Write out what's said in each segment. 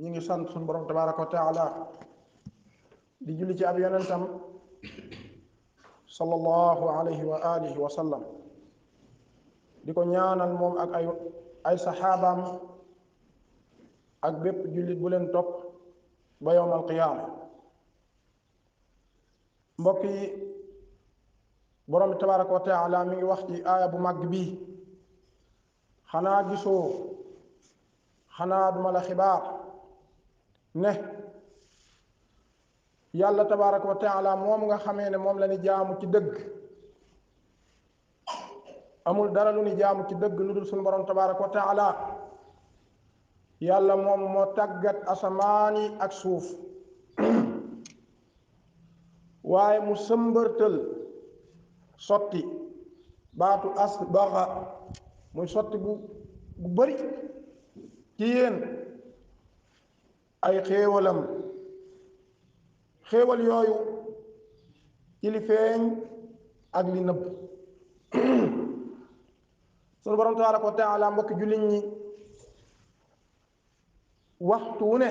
ñi ngi sant suñu borom tabaraka wa taala di julli ci ab yonentam sallallahu alayhi wa alihi wa sallam di ko ñaanal moom ak ay saxaabaam ak bépp jullit bu leen topp ba yowmal qiyaama. mbokk yi, borom tabaraka wa taala mi ngi wax ci aaya bu màgg bii, xanaa gisoo, xanaa duma la xibaar ne yàlla tabaraka wa taala moom nga xamee ne moom la ni jaamu ci dëgg, amul dara lu ni jaamu ci dëgg lu dul suñu borom tabaraka wa taala. yàlla moom moo tàggat asamaan yi ak suuf waaye mu sëmbërtël sotti, baatu asbaxa muy sotti bu bari ci yéen ay xéewalam. xéewal yooyu ci li feeñ ak li nëbb. sunu borom tabaraka wa taala, mbokki jullit ñi, waxtu wu ne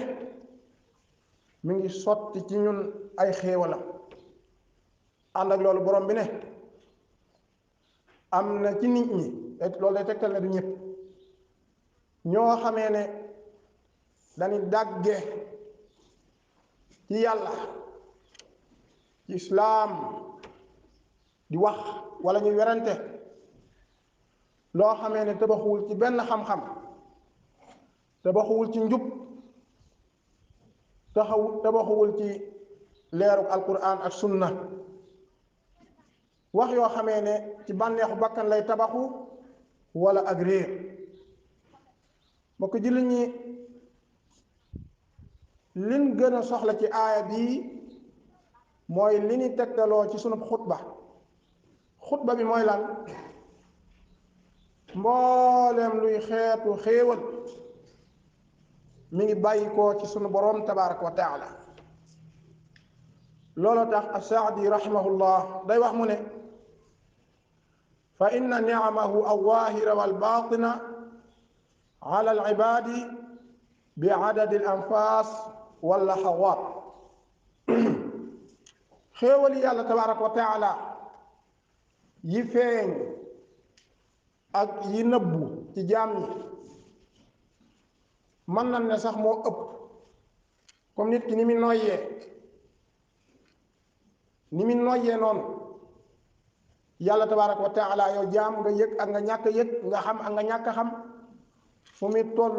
mi ngi sotti ci ñun ay xéewalam. ànd ak loolu borom bi ne am na ci nit ñi, loolu day tegtal ne du ñëpp, ñoo xamee ne dañuy dàgge ci yàlla, ci islaam, di wax wala ñuy werante loo xamee ne tabaxuwul ci benn xam-xam, tabaxuwul ci njub, tabaxuwul ci leeruk alquran ak sunna. wax yoo xamee ne ci bànneexu bakkan lay tabaxu wala ak réer. mbokk jullit ñi, liñ gën a soxla ci aaya bii mooy li ñu tegtaloo ci sunu xutba bi mooy lan? mbooleem luy xeetu xéewal mi ngi bàyyi ko ci sunu boroom tabaraka wa taala. loolu tax as-Saadi rahimahullah day wax mu ne fa inna ni'amahu al-zaahira wal-baatina ala al-ibaadi bi adadi al-anfaas wal-lahawaat. xéewali yàlla tabaraka wa taala yi feeñ ak yi nëbbu ci jaam ñi mën nañ ne sax moo ëpp. comme nit ki ni mu noyyee noonu yàlla tabaraka wa taala yow jaam nga yëg ak nga ñàkk yëg, nga xam ak nga ñàkk xam, fu muy toll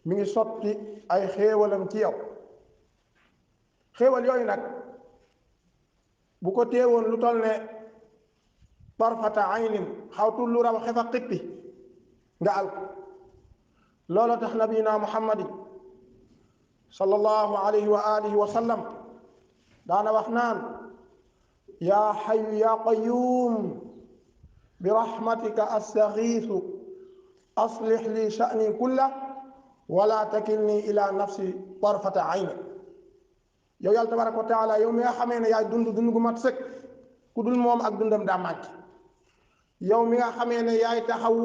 mi ngi sotti ay xéewalam ci yow. xéewal yooyu nag bu ko téewoon lu toll ne tarfata aynin, xawtul lu raw xefa xippi, nga al ko. loolu tax nabiyina muhammadin sallallahu alayhi wa alihi wa sallam daana wax naan yaa xayu yaa qayuum bi rahmatika astaxiisu aslix li sha'ni kulla wala takilni ila nafsi tarfata ayni. yow yàlla tabaraka wa taala, yow mi nga xamee ne yaay dund gu mat sëkk, ku dul moom ak dundam daa màcc. yow mi nga xamee ne yaay taxaw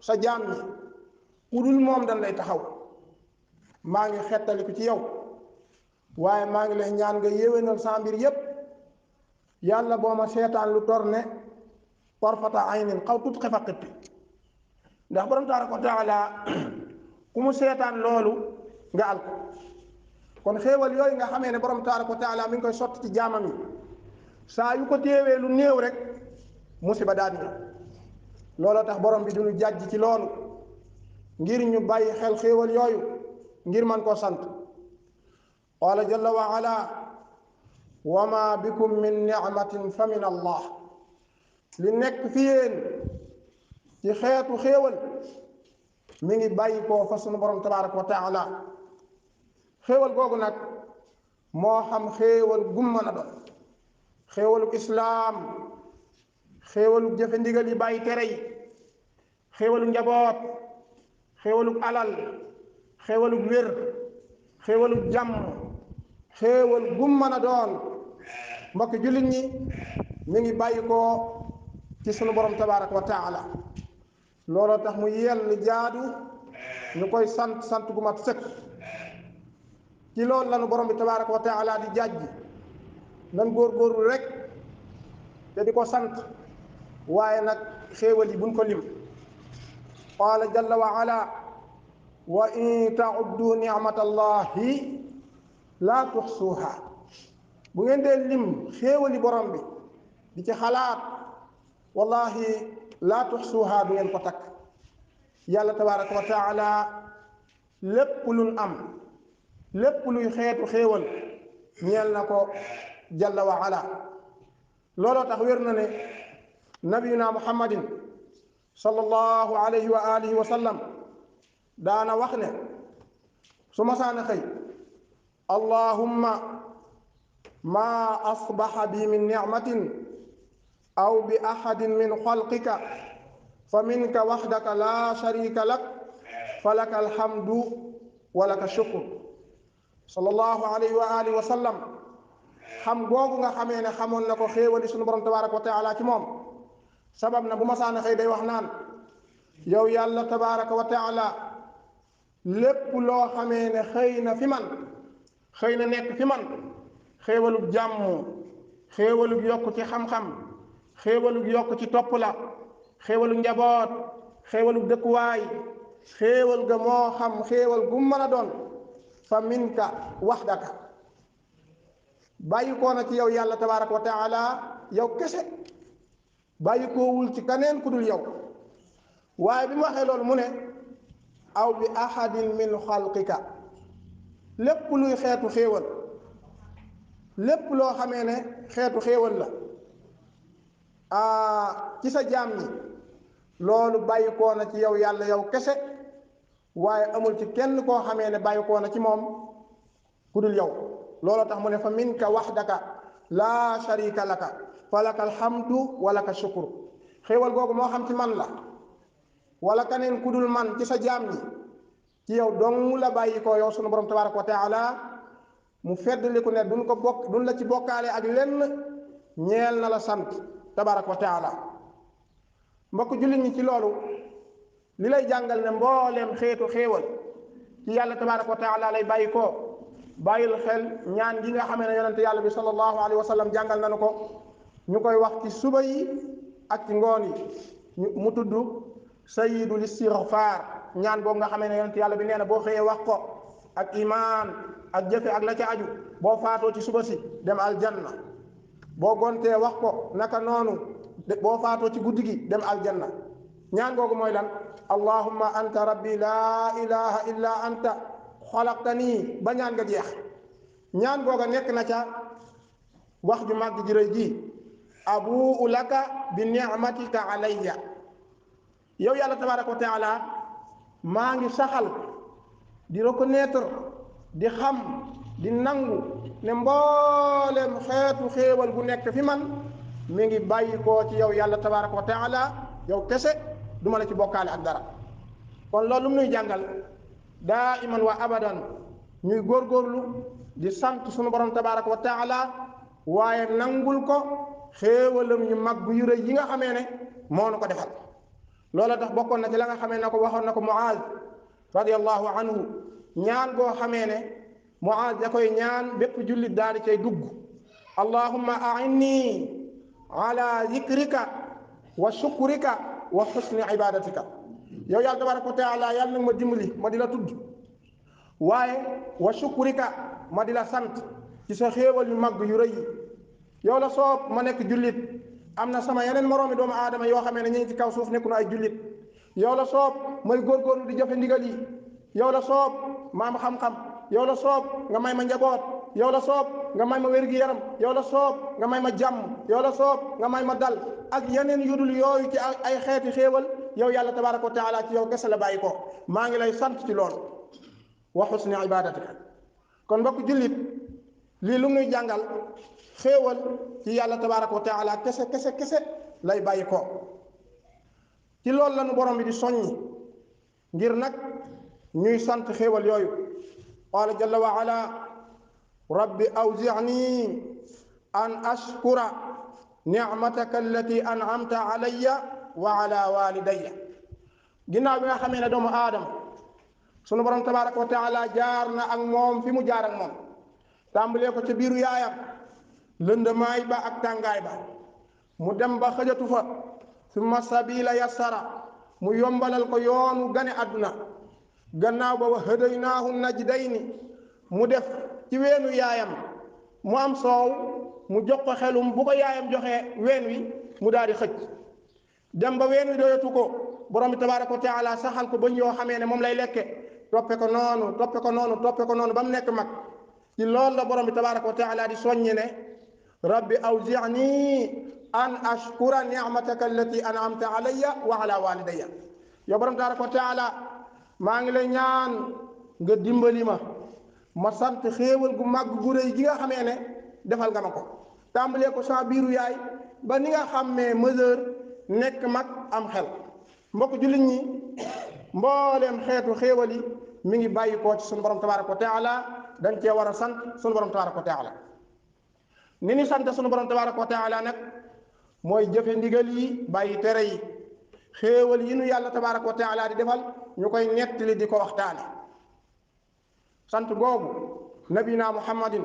sa jaam ñi, ku dul moom dañ lay taxaw. maa ngi xettaliku ci yow, waaye maa ngi lay ñaan nga yéwénal sa mbir yépp. yàlla boo ma seetaan lu tor ne tarfata aynin, xaw tut xefa xippi. ndax borom tabaraka wa taala ku mu seetaan loolu nga al ko. kon xéewal yooyu nga xamee ne borom tabaraka wa taala mi ngi koy sotti ci jaamam yi, saa yu ko téewee lu néew rek musiba daal di. looloo tax borom bi duñu jàjj ci loolu, ngir ñu bàyyi xel xéewal yooyu, ngir man koo sant. qaala jalla wa ala wa ma bikum min nicmatin fa min allah. li nekk fi yéen ci xeetu xéewal mi ngi bàyyi koo fa sunu borom tabaraka wa taala. xéewal googu nag moo xam xéewal gum mën a doon, xéewaluk islaam, xéewaluk jëfe ndigal yi bàyyi tere yi, xéewaluk njaboot, xéewaluk alal, xéewaluk wér, xéewaluk jàmm, xéewal gum mën a doon, mbokk jullit ñi, mi ngi bàyyi ko ci sunu borom tabaraka wa taala. looloo tax mu yell jaadu ñu koy sant gu mat sëkk. ci loolu lanu borom bi tabaraka wa taala di jàjji nan góorgóorlu rek te di ko sant waaye nag xéewal yi buñ ko lim qaala jalla wa ala wa in tauddu nicmatallahi laa tuxsuuha bu ngeen dee lim xéewali borom bi di ci xalaat wallahi laa tuxsuuha du ngeen ko takk yàlla tabaraka wa taala lépp luñ am lépp luy xeetu xéewal ñeel na ko jalla wa ala looloo tax wér na ne nabiyuna muhammadin sallallahu alayhi wa alihi wa sallam daana wax ne su masaana xëy allahumma ma asbaxa bi min nicmatin aw bi ahadin min xalqika fa minka waxdaka la sharika lak fa laka alhamdu wa laka shukr sallallahu alayhi wa alihi wa sallam xam googu nga xamee ne xamoon na ko xéewali sunu borom tabaraka wa taala ci moom sabab na bu masaana xëy day wax naan yow yàlla tabaraka wa taala lépp loo xamee ne xëy na fi man xëy na nekk fi man xéewalug jàmm xéewalug yokk ci xam-xam xéewalug yokk ci topp la xéewalug njaboot xéewalug dëkkuwaay xéewal ga moo xam xéewal gu mën a doon fa minka waxdaka bàyyi koo na ci yow yàlla tabaraka wa taala yow kese bàyyi koowul ci kaneen ku dul yow waaye bi mu waxee loolu mu ne aw bi ahadin min xalqika lépp luy xeetu xéewal lépp loo xamee ne xeetu xéewal la ci sa jaam ñi loolu bàyyi koo na ci yow yàlla yow kese waaye amul ci kenn koo xamee ne bàyyi koo na ci moom ku dul yow looloo tax mu ne fa minka waxdaka laa sharika laka fa laka alhamdu wa laka shukru xéewal googu moo xam ci man la wala keneen ku dul man ci sa jaam ñi ci yow dong la bàyyi ko yow sunu borom tabaraka wa taala mu feddliku ne duñ la ci bokkaale ak lenn ñeel na la sant tabaraka wa taala mbokk jullit ñi ci loolu li lay jàngal ne mbooleem xeetu xéewal ci yàlla tabaraka wa taala lay bàyyi ko bàyyil xel ñaan gi nga xamee ne yonente yàlla bi sallallahu alayhi wa sallam jàngal nañu ko ñu koy wax ci suba yi ak ci ngoon yi mu tudd sayyidul istighfar ñaan boobu nga xamee ne yonente yàlla bi nee na boo xëyee wax ko ak imaan ak jëfe ak la ca aju boo faatoo ci suba si dem aljanna boo gontee wax ko naka noonu boo faatoo ci guddi gi dem aljanna ñaan googu mooy lan allahumma anta rabbi laa ilaha illa anta xalaqtanii ba ñaan nga jeex ñaan googa nekk na ca wax ju màgg ji rëy ji abuu laka bi ni'matika alayya yow yàlla tabaraka wa taala maa ngi saxal di reconnaître di xam di nangu ne mboolem xeetu xéewal bu nekk fi man mi ngi bàyyi koo ci yow yàlla tabaraka wa taala yow kese duma la ci bokkaale ak dara kon loolu mu nuy jàngal daa iman wa abadan ñuy góorgóorlu di sant sunu borom tabaraka wa taala waaye nangul ko xéewalam yu mag yu rëy yi nga xamee ne moo nu ko defal loola tax bokkoon na ci la nga xamee ne ko waxoon na ko Muaaz radiyallahu anhu ñaan goo xamee ne Muaaz da koy ñaan bépp jullit daal di cay dugg allahumma a'inni ala zikrika wa shukrika wa husni ibadatika yow yàlla tabaraka wa taala yàlla nag ma dimbali ma di la tudd waaye wa shukrika ma di la sant ci sa xéewal yu mag yu rëy yi yow la soob ma nekk jullit am na sama yeneen moroomi doomu aadama yoo xamee ne ñu ngi ci kaw suuf nekku na ay jullit yow la soob may góorgóorlu di jëfe ndigal yi yow la soob ma am xam-xam yow la soob nga may ma njaboot yow la soob nga may ma wér-gi-yaram yow la soob nga may ma jàmm yow la soob nga may ma dal ak yeneen yudul yooyu ci ay xeeti xéewal yow yàlla tabaraka wa taala ci yow kese la bàyyi ko maa ngi lay sant ci loolu wa husni ibadatika kon mbokk jullit lii lu muy jàngal xéewal ci yàlla tabaraka wa taala kese lay bàyyi ko ci loolu la nu borom bi di soññi ngir nag ñuy sant xéewal yooyu qaala jalla wa ala rabbi awzi'ni an ashkura ni'mataka allati an'amta alayya wa ala walidayya ginnaaw bi nga xamee ne doomu aadama sunu borom tabaraka wa taala jaar na ak moom fi mu jaar ak moom tàmbalee ko ca biiru yaayam lëndamaay ba ak tàngaay ba mu dem ba xëjatu fa summa sabila yassara mu yombalal ko yoonu gane àdduna gannaaw ba wa hadaynaahu najdayni mu def ci weenu yaayam mu am soow mu jox ko xelum bu ko yaayam joxee ween wi mu daal di xëcc dem ba ween wi doyatu ko borom bi tabaraka wa taala saxal ko bëñ yoo xamee ne moom lay lekke toppe ko noonu ba mu nekk mag ci loolu la borom bi tabaraka wa taala di soññe ne rabbi awzi'ni an ashkura ni'mataka allati an'amta alayya wa ala walidayya yow borom tabaraka wa taala maa ngi lay ñaan nga dimbali ma sant xéewal gu màgg gu rëy gi nga xamee ne defal nga ma ko tàmbalee ko sa biiru yaay ba ni nga xammee mesure nekk mag am xel mbokk jullit ñi mbooleem xeetu xéewal yi mi ngi bàyyi koo ci sunu borom tabaraka wa taala dañ cee war a sant sunu borom tabaraka wa taala ni ni sant sunu borom tabaraka wa taala nag mooy jëfe ndigal yi bàyyi tere yi xéewal yi nu yàlla tabaraka wa taala di defal ñu koy nettali di ko waxtaane sant googu nabina muhammadin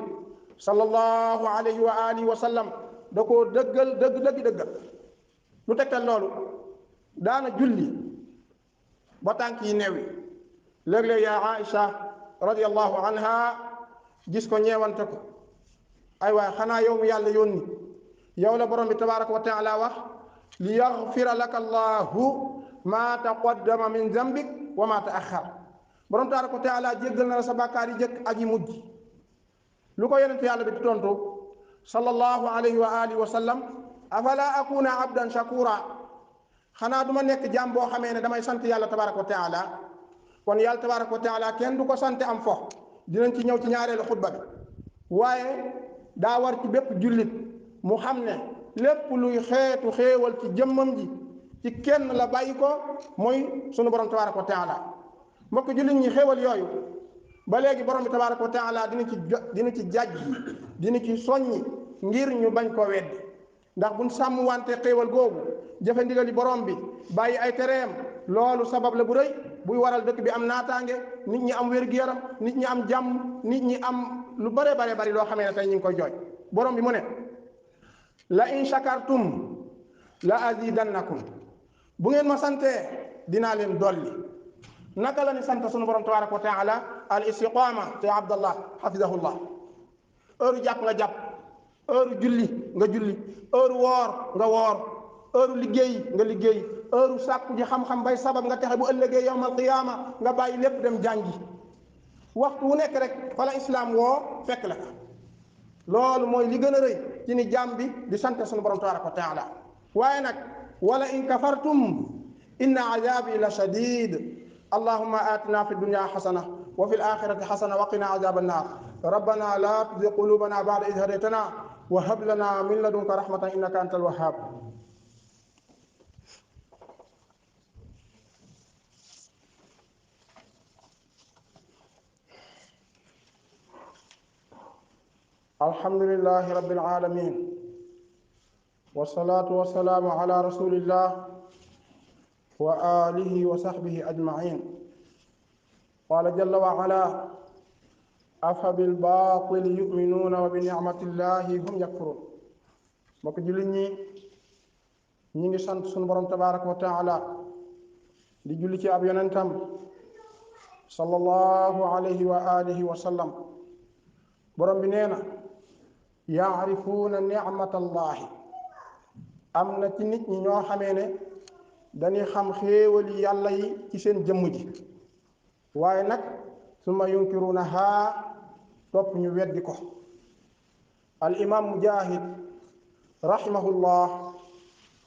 sallallahu alayhi wa alihi wa sallam da koo dëggal dëggal lu tegtal loolu daana julli ba tànk yi neewi léeg-léeg yaa Aïcha radiyallahu anha gis ko ñeewante ko ay waay xanaa yow mi yàlla yónni yow la borom bi tabaraka wa taala wax li yaxfira laka allahu ma taqaddama min zambik wa ma taaxar borom tabaraka wa taala jéggal na la sa bàkkaar yi jëkk ak yi mujj lu ko yonente yàlla bi di tontu sallallahu alayhi wa alihi wa sallam afala akuna abdan shakura xanaa du ma nekk jaam boo xamee ne damay sant yàlla tabaraka wa taala kon yàlla tabaraka wa taala kenn du ko sante am fo dinañ ci ñëw ci ñaareelu xutba bi waaye daa war ci bépp jullit mu xam ne lépp luy xeetu xéewal ci jëmmam ji ci kenn la bàyyi ko mooy sunu borom tabaraka wa taala mbokk jullit ñi xéewal yooyu ba léegi borom bi tabaraka wa taala dina ci jàjj dina ci soññi ngir ñu bañ ko weddi ndax buñ sàmm wante xéewal googu jëfe ndigali borom bi bàyyi ay tereem loolu sabab la bu rëy buy waral dëkk bi am naataange nit ñi am wér-gu-yaram nit ñi am jàmm nit ñi am lu bare bari loo xamee ne tey ñu ngi koy jooy borom bi mu ne la in shakartum la azidannakum bu ngeen ma santee dinaa leen dolli naka la ni sant sunu borom tabaraka wa taala al istiqama te abdallah hafizahullah heure jàpp nga jàpp heure julli nga julli heure woor nga woor heure liggéey nga liggéey heure sàkku ji xam-xam bay sabab nga texe bu ëllëgee yawmal qiyaama nga bàyyi lépp dem jàngi waxtu wu nekk rek fala islaam woo fekk la loolu mooy li gën a rëy ci ni jaam bi di sant sunu borom tabaraka wa taala waaye nag wala in kafartum inna azabi la shadid allahumma atina fi dunya xasana wa fi alaxirati xasana wa qina azaba annar rabbana la tuzigh qulubana ba'da idh hadaytana wa hab lana min ladunka rahmatan innaka antal wahhab alhamdulillahi rabbil alamin wassalatu wassalamu ala rasulillah wa alihi wa sahbihi ajmain qala jalla wa ala afa bil batili yu'minuna wa bi ni'matillahi hum yakfurun mbokk jullit ñi ngi sant sunu borom tabaraka wa taala di julli ci ab yonentam sallallahu alayhi wa alihi wa sallam borom bi nee na yaarifuuna nicmatallahi am na ci nit ñi ñoo xamee ne dañuy xam xéewali yàlla yi ci seen jëmm ji waaye nag summa yunkiruunahaa topp ñu weddi ko al imam mujahid rahimahullah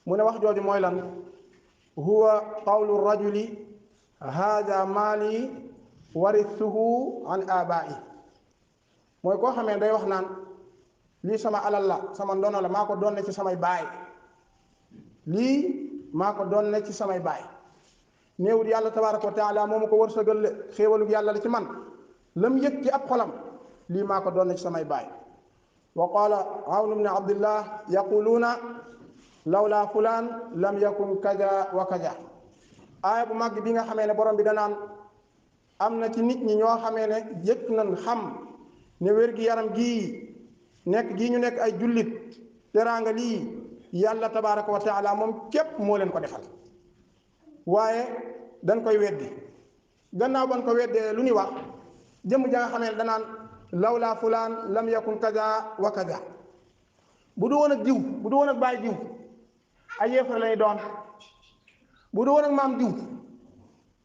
mu ne wax jooju mooy lan huwa qawlu rajuli haada maali warithuhu an abaa'i mooy koo xamee day wax naan lii sama alal la sama ndono la maa ko doon ne ci samay baay lii maa ko doon ne ci samay baay néewut yàlla tabaraka wa taala moo ma ko wërsëgal xéewalug yàlla la ci man lam yëg ci ab xolam lii maa ko doon ne ci samay baay wa qaala awn ibn abdillah yaquluuna lawla fulaan lam yakun kaza wa kaza aaya bu màgg bi nga xamee ne borom bi danaan am na ci nit ñi ñoo xamee ne jëkk nañ xam ne wér-gi-yaram gii nekk gii ñu nekk ay jullit teraanga lii yàlla tabaraka wa taala moom képp moo leen ko defal waaye dañ koy weddi gannaaw ban ko weddee lu ñuy wax jëmm ja nga xamee ne danaan lawla fulaan lam yakun kaza wa kaza bu du woon ak diw bu du woon ak baay diw ay yéefar lañuy doon bu du woon ak maam diw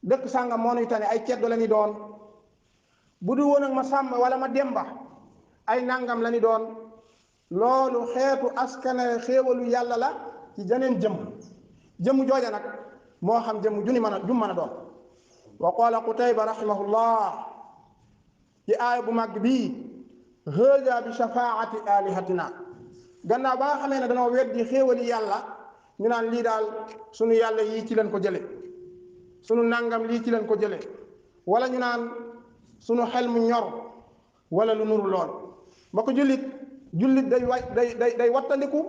dëkk sàngam moo nuy tane ay ceddo lañuy doon bu du woon ak ma sàmm wala ma demba ay nangam lañuy doon loolu xeetu askane xéewalu yàlla la ci janeen jëmm jooja nag moo xam jëmm ju mën a doon wa qaala Qutayba rahimahullah ci aaya bu màgg bii hëja bi shafaati alihatina gannaaw ba nga xamee ne danoo weddi xéewali yàlla ñu naan lii daal sunu yàlla yii ci leen ko jële sunu nangam lii ci leen ko jële wala ñu naan sunu xel mu ñor wala lu nuru lool ba ko jullit day wattandiku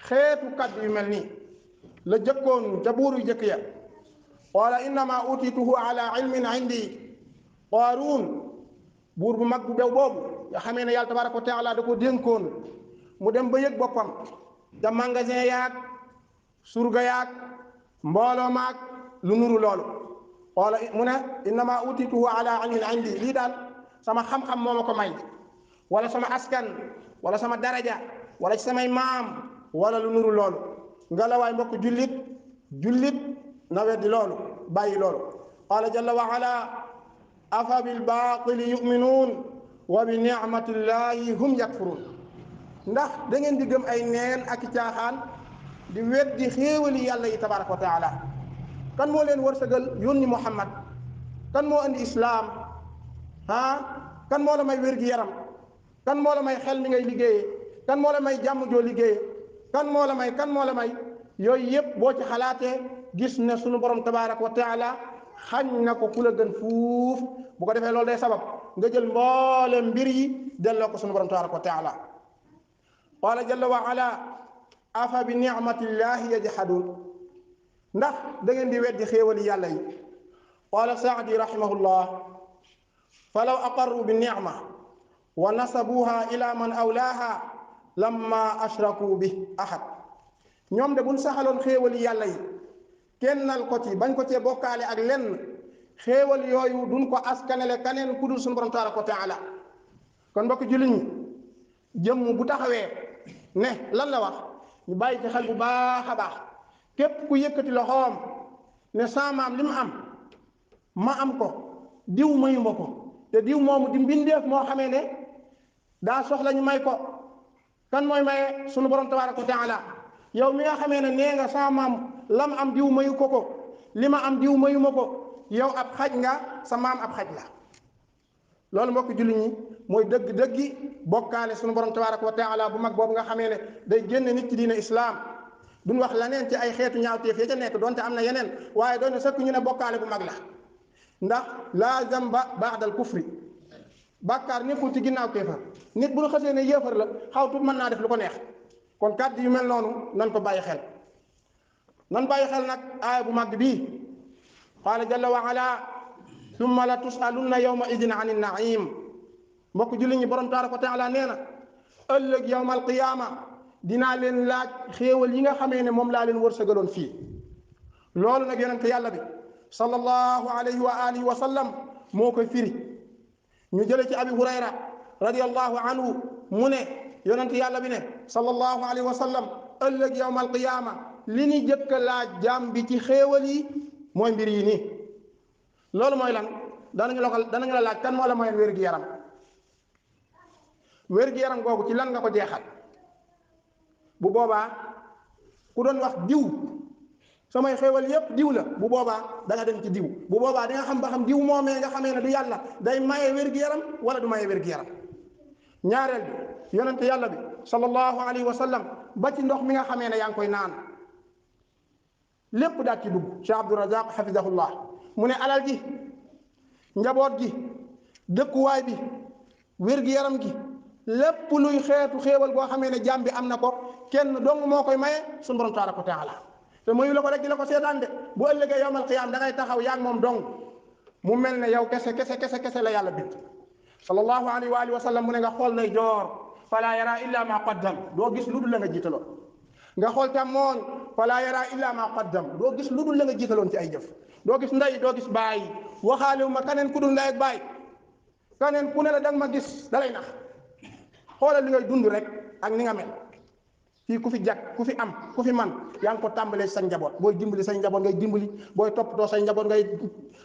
xeetu kàddu yu mel nii la jëkkoon ca buur yu jëkk ya qaala innama utituhu ala ilmin indi qaaruun buur bu mag bu bew boobu nga xamee ne yàlla tabaraka wa taala da ko dénkoon mu dem ba yëg boppam ca magasin yaag surga yaag mbooloo maag lu nuru loolu qaala mu ne innama utituhu ala ilmin indi lii daal sama xam-xam moo ma ko may wala sama askan wala sama daraja wala ci samay maam wala lu nuru loolu nga la waay mbokk jullit na weddi loolu bàyyi loolu qaala jalla wa ala afa bil baatili yuminuun wa bi nicmatillahi hum yakfuruun ndax da ngeen di gëm ay neen ak i caaxaan di weddi xéewali yàlla yi tabaraka wa taala kan moo leen wërsëgal yónni Muhammad kan moo andi islaam kan moo la may wér-gi-yaram kan moo la may xel mi ngay liggéeyee kan moo la may jàmm joo liggéeyee kan moo la may yooyu yëpp boo ci xalaatee gis ne sunu borom tabaraka wa taala xañ na ko ku la gën fuuf bu ko defee loolu day sabab nga jël mboolem mbir yi delloo ko sunu borom tabaraka wa taala qaala jalla wa ala afa bi nicmatillahi yajhaduun ndax da ngeen di weddi xéewali yàlla yi qaala saadi rahimahullah falaw aqarru bi nicma wa nasabuha ila man awlaaha lamma ashraku bi ahad ñoom de buñ saxaloon xéewali yàlla yi kennal ko ci bañ ko cee bokkaale ak lenn xéewal yooyu duñ ko askanele kaneen ku dul suñu borom tabaraka wa taala kon mbokk jullit ñi jëmm bu taxawee ne lan la wax ñu bàyyi ci xel bu baax a baax képp ku yëkkati loxoom ne sa maam li mu am ma am ko diw mayuma ko te diw moomu di mbindeef moo xamee ne daa soxla ñu may ko kan mooy maye sunu borom tabaraka wa taala yow mi nga xamee ne nee nga sa maam lam am diw mayu ko li ma am diw mayu ma ko yow ab xaj nga sa maam ab xaj la loolu mbokk jullit ñi mooy dëgg-dëggi bokkaale sunu borom tabaraka wa taala bu mag boobu nga xamee ne day génne nit ci diina islaam duñ wax leneen ci ay xeetu ñaawteef ya ca nekk donte am na yeneen waaye doon na sëkk ñu ne bokkaale bu mag la ndax laa zamba ba'dal kufri bàkkaar nekkul ci ginnaaw kéefar nit bu ñu xasee ne yéefar la xaw tut mën naa def lu ko neex kon kàddu yu mel noonu nan ko bàyyi xel nag aaya bu mag bii qaala jalla wa ala summa la tusalunna yawma idin ani naim mbokk julli ñi borom tabaraka wa taala nee na ëllëg yawmal qiyaama dinaa leen laaj xéewal yi nga xamee ne moom laa leen wërsëgaloon fii loolu nag yonente yàlla bi sallallahu alayhi wa alihi wa sallam moo koy firi ñu jële ci abi hurayra radiyallahu anhu mu ne yonente yàlla bi ne sallallahu alayhi wa sallam ëllëg yawmal qiyaama li ñu jëkk laaj jaam bi ci xéewal yi mooy mbir yi nii loolu mooy lan danañu la laaj kan moo la mooy wér-gi-yaram wér-gi-yaram googu ci lan nga ko jeexal bu boobaa ku doon wax diw samay xéewal yépp diw la bu boobaa da nga dem ci diw bu boobaa di nga xam ba xam diw moomee nga xamee ne du yàlla day maye wér-gi-yaram wala du maye wér-gi-yaram ñaareel bi yonente yàlla bi sallallahu alayhi wa sallam ba ci ndox mi nga xamee ne yaa ngi koy naan lépp daal ci dugg Cheikh Abdou Razaq xafidahullah mu ne alal gi njaboot gi dëkkuwaay bi wér-gi-yaram gi lépp luy xeetu xéewal boo xamee ne jaam bi am na ko kenn dong moo koy maye suñu borom tabaraka wa taala te mayu la ko rek di la ko seetaan de bu ëllëgee yawmal qiyaam da ngay taxaw yaa ngi moom dong mu mel ne yow kese la yàlla bind. sallallahu alayhi wa alihi wa sallam mu ne nga xool nay joor fala yara illa ma qaddam, doo gis lu dul la nga jiitaloon. nga xool càmmooñ fala yara illa ma qaddam, doo gis lu dul la nga jiitaloon ci ay jëf. doo gis ndey doo gis baay, waxaale wu ma kaneen ku dul ndey ak baay. kaneen ku ne la danga ma gis dalay nax. xoolal li ngay dund rek ak ni nga mel. fii ku fi jag ku fi am ku fi man yaa ngi ko tàmbalee sa njaboot. booy dimbali sa njaboot ngay dimbali, booy toppatoo sa njaboot ngay,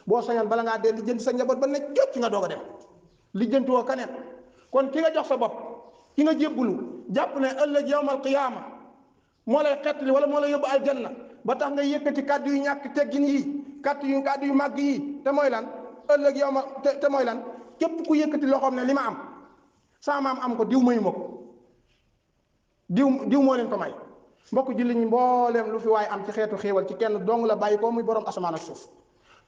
boo sañoon bala ngaa dee lijjanti sa njaboot ba ne jot ci nga doog a dem lijjanti woo kaneen. kon ki nga jox sa bopp, ki nga jébbulu, jàpp ne ëllëg yawmal qiyaama moo lay xettali wala moo lay yóbbu aljanna ba tax nga yëkkati kàddu yu ñàkk teggin yi, kàddu yu màgg yi. te mooy lan ëllëg yow ma te mooy lan képp ku yëkkati loxoom ne li ma am sama maam am ko diw mayu ma ko, diw moo leen ko may. mbokk jullit ñi, mbooleem lu fi waaye am ci xeetu xéewal ci kenn dong la bàyyi ko, muy borom asamaan ak suuf.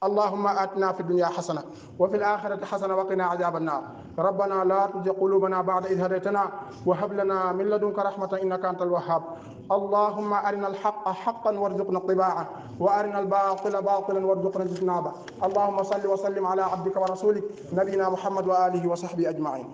allahumma atina fi dunya xasana wa fi alaxirati xasana wa qina adaba annar. rabbana la tuzigh qulubana ba'da idh hadaytana wa hab lana min ladunka rahmatan innaka antal wahhab. allahumma arina alhaqqa haqqan warzuqna ittiba'ah wa arina albatila batilan warzuqna ijtinabah. allahumma salli wa sallim ala abdika wa rasulik nabiyina muhammad wa alihi wa sahbihi ajma'in.